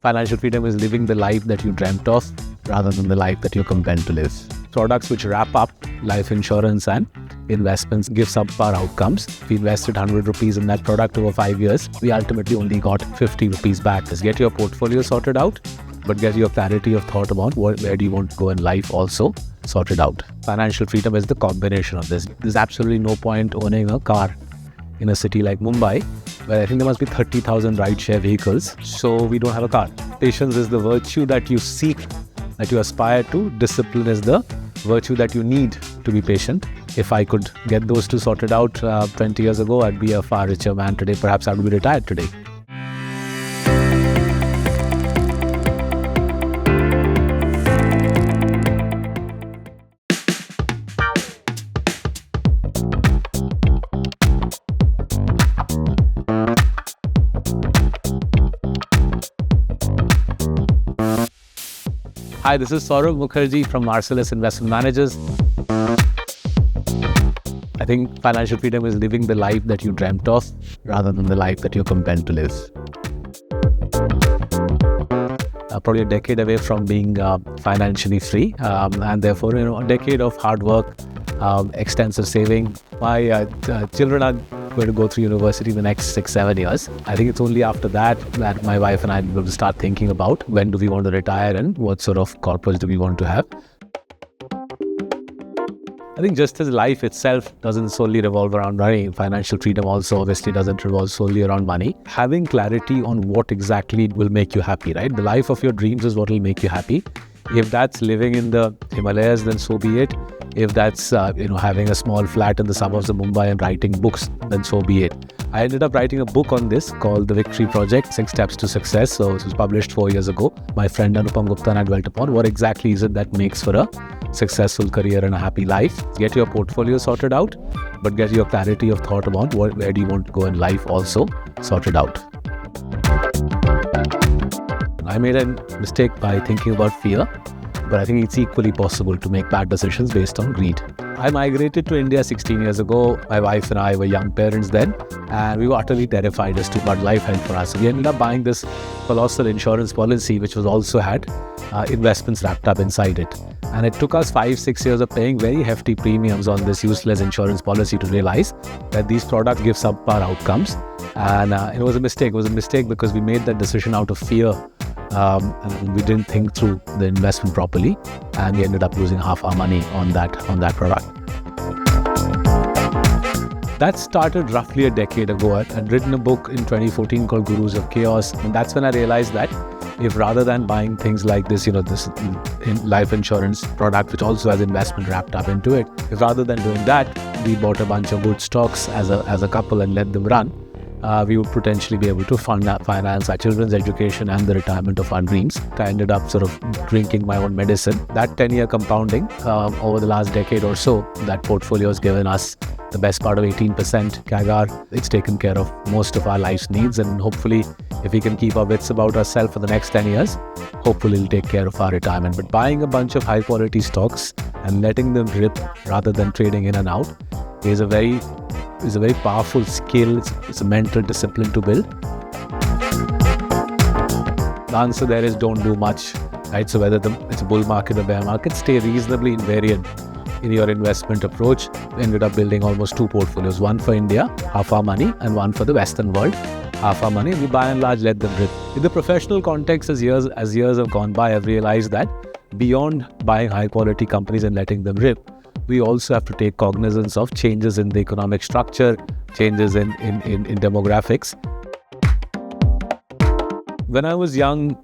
Financial freedom is living the life that you dreamt of rather than the life that you're compelled to live. Products which wrap up life insurance and investments give subpar outcomes. If we invested 100 rupees in that product over 5 years, we ultimately only got 50 rupees back. Just get your portfolio sorted out, but get your clarity of thought about where do you want to go in life also sorted out. Financial freedom is the combination of this. There's absolutely no point owning a car in a city like Mumbai, where I think there must be 30,000 ride-share vehicles, so we don't have a car. Patience is the virtue that you seek, that you aspire to. Discipline is the virtue that you need to be patient. If I could get those two sorted out 20 years ago, I'd be a far richer man today. Perhaps I would be retired today. Hi, this is Saurabh Mukherjea from Marcellus Investment Managers. I think financial freedom is living the life that you dreamt of rather than the life that you're compelled to live. Probably a decade away from being financially free, and therefore, a decade of hard work, extensive saving. My children are going to go through university in the next 6-7 years. I think it's only after that my wife and I will start thinking about when do we want to retire and what sort of corpus do we want to have. I think just as life itself doesn't solely revolve around money, financial freedom also obviously doesn't revolve solely around money. Having clarity on what exactly will make you happy, right? The life of your dreams is what will make you happy. If that's living in the Himalayas, then so be it. If that's having a small flat in the suburbs of Mumbai and writing books, then so be it. I ended up writing a book on this called The Victory Project, 6 Steps to Success. So it was published 4 years ago. My friend Anupam Gupta and I dwelt upon what exactly is it that makes for a successful career and a happy life. Get your portfolio sorted out, but get your clarity of thought about where do you want to go in life also sorted out. I made a mistake by thinking about fear, but I think it's equally possible to make bad decisions based on greed. I migrated to India 16 years ago. My wife and I were young parents then, and we were utterly terrified as to what life held for us. We ended up buying this colossal insurance policy, which was also had investments wrapped up inside it. And it took us 5-6 years of paying very hefty premiums on this useless insurance policy to realize that these products give subpar outcomes. And it was a mistake. It was a mistake because we made that decision out of fear. And we didn't think through the investment properly, and we ended up losing half our money on that product. That started roughly a decade ago. I'd written a book in 2014 called Gurus of Chaos, and that's when I realized that if rather than buying things like this, this life insurance product which also has investment wrapped up into it, if rather than doing that, we bought a bunch of good stocks as a couple and let them run, we would potentially be able to finance our children's education and the retirement of our dreams. I ended up sort of drinking my own medicine. That 10-year compounding over the last decade or so, that portfolio has given us the best part of 18% CAGR. It's taken care of most of our life's needs, and hopefully if we can keep our wits about ourselves for the next 10 years, hopefully it'll take care of our retirement. But buying a bunch of high quality stocks and letting them rip rather than trading in and out is a very powerful skill. It's a mental discipline to build. The answer there is don't do much, right? So whether it's a bull market or bear market, stay reasonably invariant in your investment approach. We ended up building almost 2 portfolios, one for India, half our money, and one for the Western world, half our money. And we by and large let them rip. In the professional context, as years have gone by, I've realized that beyond buying high quality companies and letting them rip, we also have to take cognizance of changes in the economic structure, changes in demographics. When I was young,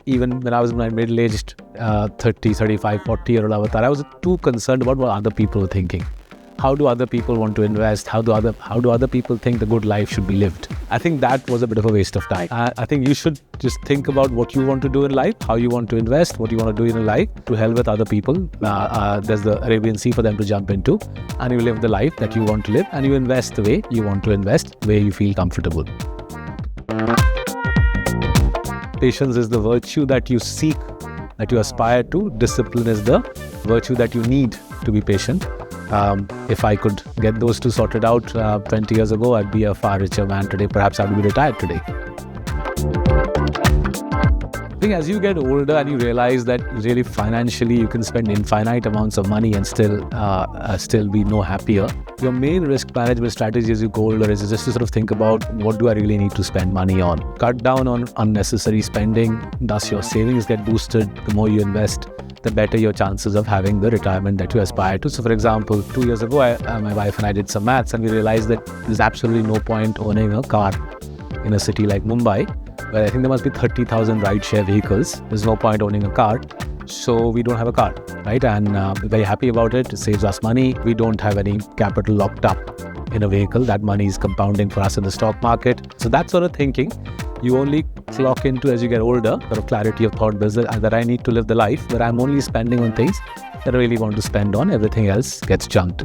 even when I was in my middle-aged 30, 35, 40-year-old avatar, I was too concerned about what other people were thinking. How do other people want to invest? How do other people think the good life should be lived? I think that was a bit of a waste of time. I think you should just think about what you want to do in life, how you want to invest, what you want to do in your life. To hell with other people. There's the Arabian Sea for them to jump into, and you live the life that you want to live, and you invest the way you want to invest, the way you feel comfortable. Patience is the virtue that you seek, that you aspire to. Discipline is the virtue that you need to be patient. If I could get those two sorted out 20 years ago, I'd be a far richer man today. Perhaps I would be retired today. think as you get older and you realize that really financially you can spend infinite amounts of money and still be no happier, your main risk management strategy as you go older is just to sort of think about, what do I really need to spend money on? Cut down on unnecessary spending. Thus your savings get boosted. The more you invest, the better your chances of having the retirement that you aspire to. So for example, 2 years ago, my wife and I did some maths, and we realized that there's absolutely no point owning a car in a city like Mumbai, where I think there must be 30,000 rideshare vehicles. There's no point owning a car. So we don't have a car, right? And we're very happy about it. It saves us money. We don't have any capital locked up in a vehicle. That money is compounding for us in the stock market. So that sort of thinking, you only clock into as you get older, sort of clarity of thought business, that I need to live the life where I'm only spending on things that I really want to spend on. Everything else gets junked.